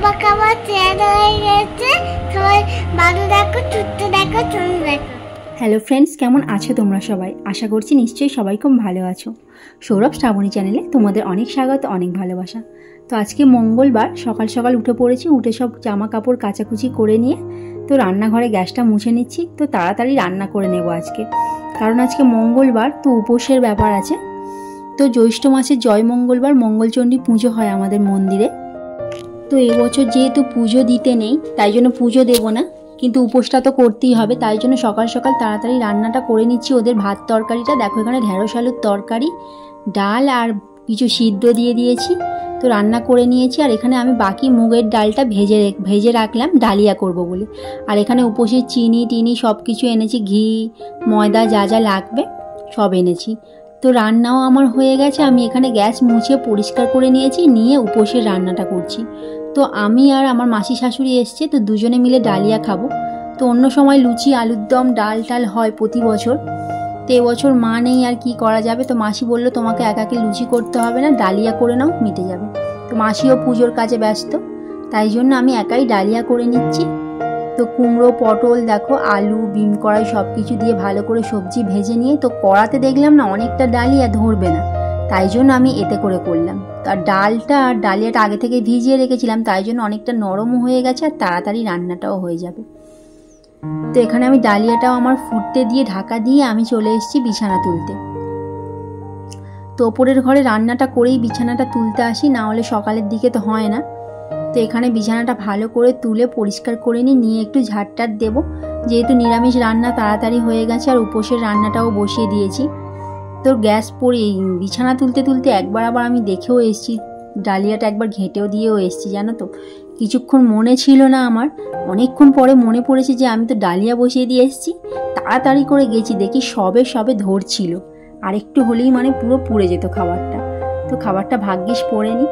খাবার খাবার শেয়ার হয়ে গেছে। সবাই ভালো দেখো, ছোট্ট দেখো, ছোট দেখো। হ্যালো ফ্রেন্ডস, কেমন আছো তোমরা সবাই? আশা করছি নিশ্চয়ই সবাই খুব ভালো আছো। সৌরভ শ্রাবণী চ্যানেলে তোমাদের অনেক স্বাগত, অনেক ভালোবাসা। তো আজকে মঙ্গলবার, সকাল সকাল উঠে পড়েছি। উঠে সব জামা কাপড় কাচাকুচি করে নিয়ে তো রান্নাঘরে গ্যাসটা মুছে নিচ্ছি। তো তাড়াতাড়ি রান্না করে নেব আজকে, কারণ আজকে মঙ্গলবার, তো উপোসের ব্যাপার আছে। তো জ্যৈষ্ঠ মাসের জয় মঙ্গলবার মঙ্গলচণ্ডী পুজো হয় আমাদের মন্দিরে। তো এবছর যেহেতু পুজো দিতে নেই, তাই জন্য পুজো দেব না, কিন্তু উপোসটা তো করতেই হবে। তাই জন্য সকাল সকাল তাড়াতাড়ি রান্নাটা করে নিচ্ছি। ওদের ভাত তরকারিটা দেখো, এখানে ঢেঁড়স আলুর তরকারি, ডাল আর কিছু সিদ্ধ দিয়ে দিয়েছি। তো রান্না করে নিয়েছি। আর এখানে আমি বাকি মুগের ডালটা ভেজে রাখলাম ডালিয়া করব বলে। আর এখানে উপোসের চিনি টিনি সব কিছু এনেছি, ঘি ময়দা যা যা লাগবে সব এনেছি। তো রান্নাও আমার হয়ে গেছে। আমি এখানে গ্যাস মুছে পরিষ্কার করে নিয়েছি, নিয়ে উপোসের রান্নাটা করছি। তো আমি আর আমার মাসি শাশুড়ি এসছে, তো দুজনে মিলে ডালিয়া খাবো। তো অন্য সময় লুচি আলুর দম ডাল টাল হয় প্রতি বছর। তো এবছর মা নেই, আর কি করা যাবে। তো মাসি বললো তোমাকে একাকে লুচি করতে হবে না, ডালিয়া করে নাও, মিটে যাবে। তো মাসিও পুজোর কাজে ব্যস্ত, তাই জন্য আমি একাই ডালিয়া করে নিচ্ছি। তো কুমড়ো পটল দেখো, আলু বিম কড়াই সব কিছু দিয়ে ভালো করে সবজি ভেজে নিয়ে, তো কড়াতে দেখলাম না অনেকটা ডালিয়া ধরবে না, তাই জন্য আমি এতে করে করলাম। আর ডালটা আর ডালিয়াটা আগে থেকে ভিজিয়ে রেখেছিলাম, তাই জন্য অনেকটা নরমও হয়ে গেছে আর তাড়াতাড়ি রান্নাটাও হয়ে যাবে। তো এখানে আমি ডালিয়াটাও আমার ফুটতে দিয়ে ঢাকা দিয়ে আমি চলে এসেছি বিছানা তুলতে। তো ওপরের ঘরে রান্নাটা করেই বিছানাটা তুলতে আসি, না হলে সকালের দিকে তো হয় না। তো এখানে বিছানাটা ভালো করে তুলে পরিষ্কার করে নিয়ে একটু ঝাড়টার দেবো, যেহেতু নিরামিষ রান্না তাড়াতাড়ি হয়ে গেছে। আর উপোসের রান্নাটাও বসিয়ে দিয়েছি। তো গ্যাস পরে বিছানা তুলতে তুলতে একবার আবার আমি দেখেও এসেছি, ডালিয়াটা একবার ঘেঁটেও দিয়েও এসেছি, জানো তো। কিছুক্ষণ মনে ছিল না আমার, অনেকক্ষণ পরে মনে পড়েছে যে আমি তো ডালিয়া বসিয়ে দিয়ে এসেছি। তাড়াতাড়ি করে গেছি, দেখি সবে ধরছিল, আর একটু হলেই মানে পুরো পুড়ে যেত খাবারটা। তো খাবারটা ভাগ্যিস পড়েনি।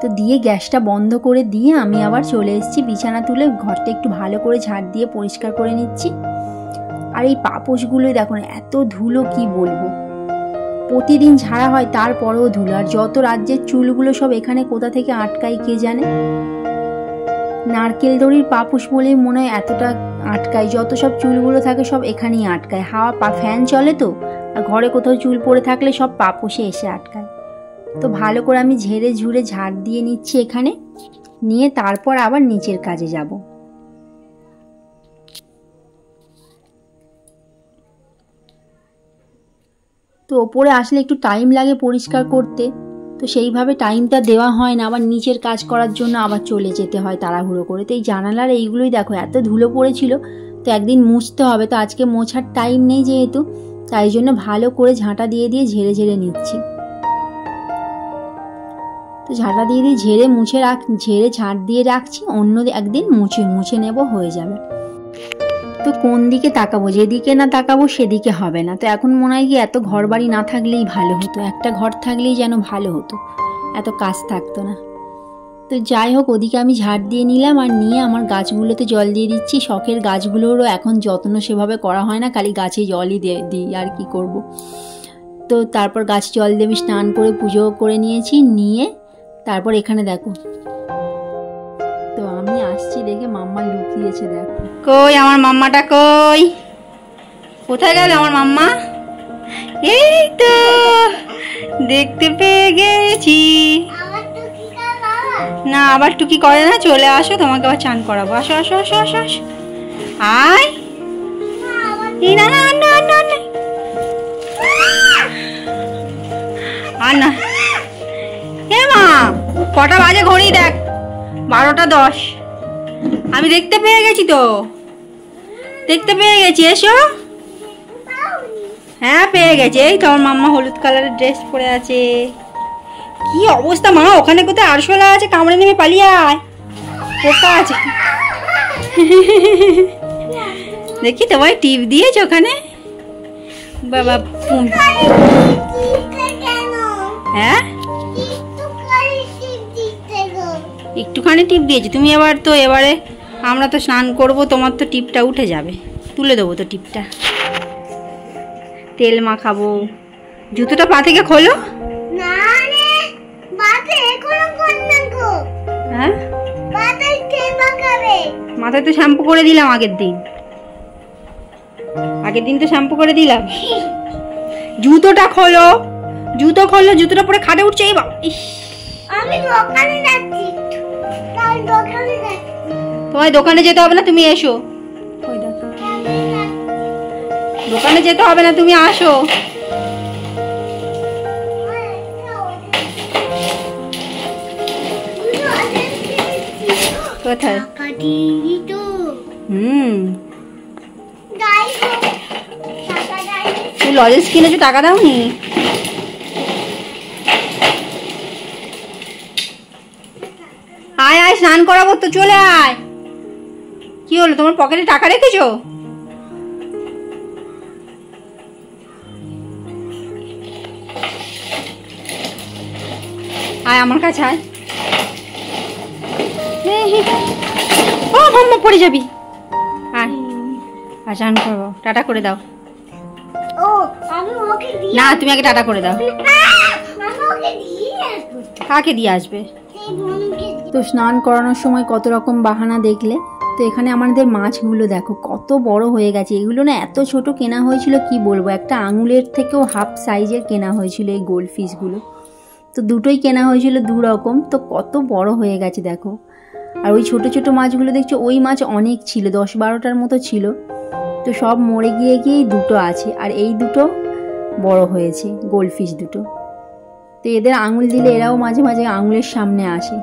তো দিয়ে গ্যাসটা বন্ধ করে দিয়ে আমি আবার চলে এসেছি বিছানা তুলে, ঘরটা একটু ভালো করে ঝাড় দিয়ে পরিষ্কার করে নিচ্ছি। আর এই পাপোশগুলোই দেখো না, এত ধুলো কি বলবো। প্রতিদিন ঝাড়া হয়, তারপরেও ধুলো। আর যত রাজ্যের চুলগুলো সব এখানে কোথা থেকে আটকায় কে জানে। নারকেল দড়ির পাপোশ বলেই মনে হয় এতটা আটকায়। যত সব চুলগুলো থাকে সব এখানেই আটকায়। ফ্যান চলে তো, আর ঘরে কোথাও চুল পড়ে থাকলে সব পাপোশে এসে আটকায়। তো ভালো করে আমি ঝেড়ে ঝুড়ে ঝাড় দিয়ে নিচ্ছি এখানে, নিয়ে তারপর আবার নিচের কাজে যাব। তো ওপরে আসলে একটু টাইম লাগে পরিষ্কার করতে, তো সেইভাবে টাইমটা দেওয়া হয় না। আবার নিচের কাজ করার জন্য আবার চলে যেতে হয় তাড়াহুড়ো করে। তো এই জানালার এইগুলোই দেখো এত ধুলো পড়েছিল, তো একদিন মুছতে হবে। তো আজকে মোছার টাইম নেই যেহেতু, তাই জন্য ভালো করে ঝাঁটা দিয়ে ঝেড়ে ঝেড়ে নিচ্ছি। তো ঝাঁটা দিয়ে ঝেড়ে ঝাঁট দিয়ে রাখছি, অন্য একদিন মুছে নেব, হয়ে যাবে। তো কোন দিকে তাকাবো, যেদিকে না তাকাবো সেদিকে হবে না। তো এখন মনে হয় কি এত ঘর বাড়ি না থাকলেই ভালো হতো, একটা ঘর থাকলেই যেন ভালো হতো, এত কাজ থাকতো না। তো যাই হোক, ওদিকে আমি ঝাড় দিয়ে নিলাম, আর নিয়ে আমার গাছগুলোতে জল দিয়ে দিচ্ছি। শখের গাছগুলোরও এখন যত্ন সেভাবে করা হয় না, খালি গাছে জলই দিই, আর কি করব। তো তারপর গাছ জল দিয়ে আমি স্নান করে পুজো করে নিয়েছি, নিয়ে তারপর এখানে দেখো, তো আমি আসছি দেখে মাম্মা লুকিয়েছে। দেখো কই আমার মাম্মাটা, কই কোথায় গেল আমার মাম্মা? এই তো দেখতে পেয়ে গেছি। না আবার টুকি করে না, চলে আসো, তোমাকে আবার চান করাবো। আসো আসো আসো আসো আসো, আয়। না না না না না আর না। এ মা, কটা বাজে ঘড়ি দেখ, 12টা 10। আমি দেখতে পেয়ে গেছি, তো দেখতে পেয়ে গেছি। এসো। হ্যাঁ পেয়ে গেছি। এই তো আমার মাম্মা হলুদ কালারের ড্রেস পরে আছে। কি অবস্থা মা, ওখানে কোথায় আরশোলা আছে, কামড়ে নেমে পালিয়ে আয়, পোকা আছে। দেখি তোমায় টিপ দিয়েছে ওখানে, বাবা। হ্যাঁ একটুখানি টিপ দিয়েছি তুমি। এবারে আমরা তো স্নান করবো, তোমার তো টিপটা উঠে যাবে, তুলে দেবো তো টিপটা। তেল মাখাবো। জুতোটা পা থেকে খোলো। মাথায় তো শ্যাম্পু করে দিলাম আগের দিন তো শ্যাম্পু করে দিলাম। জুতোটা খোলো, জুতোটা পরে খাটে উঠছে। এই বাবা, আমি দোকানে যাচ্ছি, তোমার দোকানে যেতে হবে না, তুমি এসো। দোকানে যেতে হবে না, তুমি আসো। কোথায়? তুই লজেন্স কিনেছো, টাকা দাওনি? আয় আয়, স্নান করাবো তো, চলে আয়। কি হলো, তোমার পকেটে টাকা রেখেছো? আয় আমার কাছে আয়। ও মাম্মা, পড়ে যাবি। আয়, আর স্নান করবো, টাটা করে দাও। ও আমি ওকে দিয়ে, না তুমি আগে টাটা করে দাও। আমি ওকে দিয়ে আসবো। কাকে দিয়ে আসবে? সেই বোনকে। তো স্নান করানোর সময় কত রকম বাহানা দেখলে। তো এখানে আমাদের মাছগুলো দেখো কত বড় হয়ে গেছে। এগুলো না এত ছোট কেনা হয়েছিল, কি বলবো, একটা আঙুলের থেকেও হাফ সাইজের কেনা হয়েছিল এই গোল্ড ফিশগুলো। তো দুটোই কেনা হয়েছিল দু রকম। তো কত বড় হয়ে গেছে দেখো। আর ওই ছোট ছোট মাছগুলো দেখছো, ওই মাছ অনেক ছিল, 10-12টার মতো ছিল। তো সব মরে গিয়েই দুটো আছে, আর এই দুটো বড় হয়েছে গোল্ড ফিশ দুটো। তো এদের আঙুল দিলে এরাও মাঝে মাঝে আঙুলের সামনে আসে।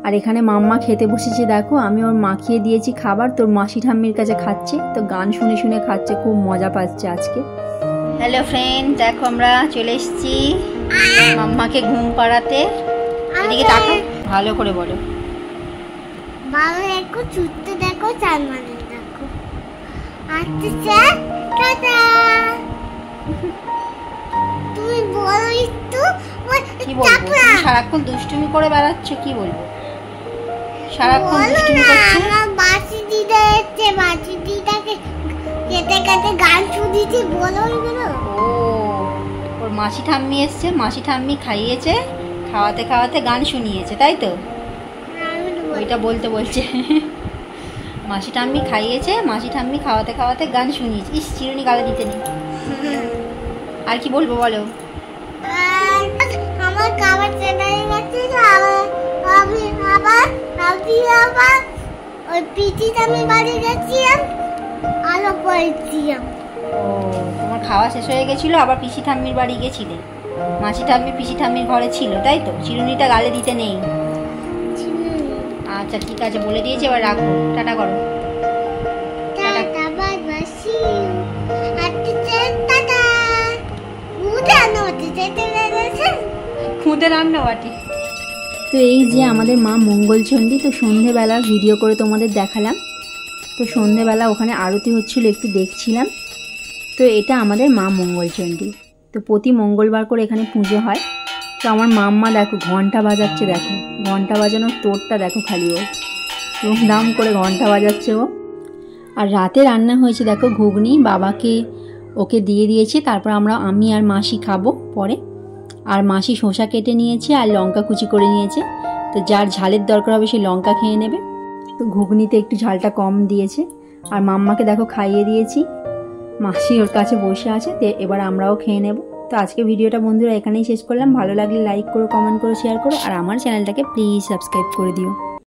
আর এখানে মাম্মা খেতে বসেছে দেখো, আমি ওর মাখিয়ে দিয়েছি খাবার, তোর মাসি ঠাম্মির কাছে খাচ্ছে। তো গান শুনে শুনে খাচ্ছে, খুব মজা পাচ্ছে আজকে। হ্যালো ফ্রেন্ড, দেখো আমরা চলে এসেছি মাম্মাকে ঘুম পাড়াতে। এদিকে তাকাও, ভালো করে বলো। বাবা দেখো, ছুটতে দেখো, চার মানে দেখো। আচ্ছা টাটা। তুমি বলো একটু। কি বলবো, সারাক্ষণ দুষ্টুমি করে বেড়াচ্ছ, কি বলবো, সারাক্ষণ দুষ্টুমি করছো। আমার বাসি দিদা এসেছে, বাসি দিদাকে কেটে কেটে গান শুনিয়েছি, বলো এগুলো। ও, ওর মাসি ঠাম্মি এসছে, মাসি ঠাম্মি খাইয়েছে, খাওয়াতে খাওয়াতে গান শুনিয়েছে, তাই তো? ওইটা বলতে বলছে। মাসি ঠাম্মি খাইয়েছে, মাসি ঠাম্মি খাওয়াতে খাওয়াতে গান শুনিয়েছে। ইস, চিরুনি গালে দিতে নেই। আর কি বলবো বলো। আমার খাবার চেনা গেছে, আমি আবার ওই পিটিতে আমি বাড়ি গেছিলাম, আলো পড়েছিলাম। ও, তোমার খাওয়া শেষ হয়ে গেছিল, আবার পিসি ঠাম্মির বাড়ি গেছিলে। মাসি ঠাম্মি পিসি ঠাম্মির ঘরে ছিল, তাই তো? চিরুনিটা গালে দিতে নেই। আচ্ছা ঠিক আছে, বলে দিয়েছি, এবার রাখো, টাটা করো। Tata bye bye, see you. আচ্ছা টাটা। উঠে আনো, যেতে গেছে খুদে রান্না বাটি। তো এই যে আমাদের মা মঙ্গলচণ্ডী। তো সন্ধেবেলা ভিডিও করে তোমাদের দেখালাম। তো সন্ধেবেলা ওখানে আরতি হচ্ছিল, একটু দেখছিলাম। তো এটা আমাদের মা মঙ্গলচণ্ডী। তো প্রতি মঙ্গলবার করে এখানে পুজো হয়। তো আমার মাম্মা দেখো ঘন্টা বাজাচ্ছে, দেখো ঘন্টা বাজানোর তোরটা দেখো, খালি ও ধুমধাম করে ঘন্টা বাজাচ্ছে ও। আর রাতে রান্না হয়েছে দেখো ঘুগনি, বাবাকে ওকে দিয়ে দিয়েছি। তারপর আমি আর মাসি খাবো পরে। আর মাসি শসা কেটে নিয়েছে আর লঙ্কা কুচি করে নিয়েছে। তো যার ঝালের দরকার হবে সে লঙ্কা খেয়ে নেবে। তো ঘুগনিতে একটু ঝালটা কম দিয়েছে। আর মাম্মাকে দেখো খাইয়ে দিয়েছি, মাসি ওর কাছে বসে আছে। তো এবার আমরাও খেয়ে নেব। তো আজকে ভিডিওটা বন্ধুরা এখানেই শেষ করলাম। ভালো লাগলে লাইক করো, কমেন্ট করো, শেয়ার করো, আর আমার চ্যানেলটাকে প্লিজ সাবস্ক্রাইব করে দিও।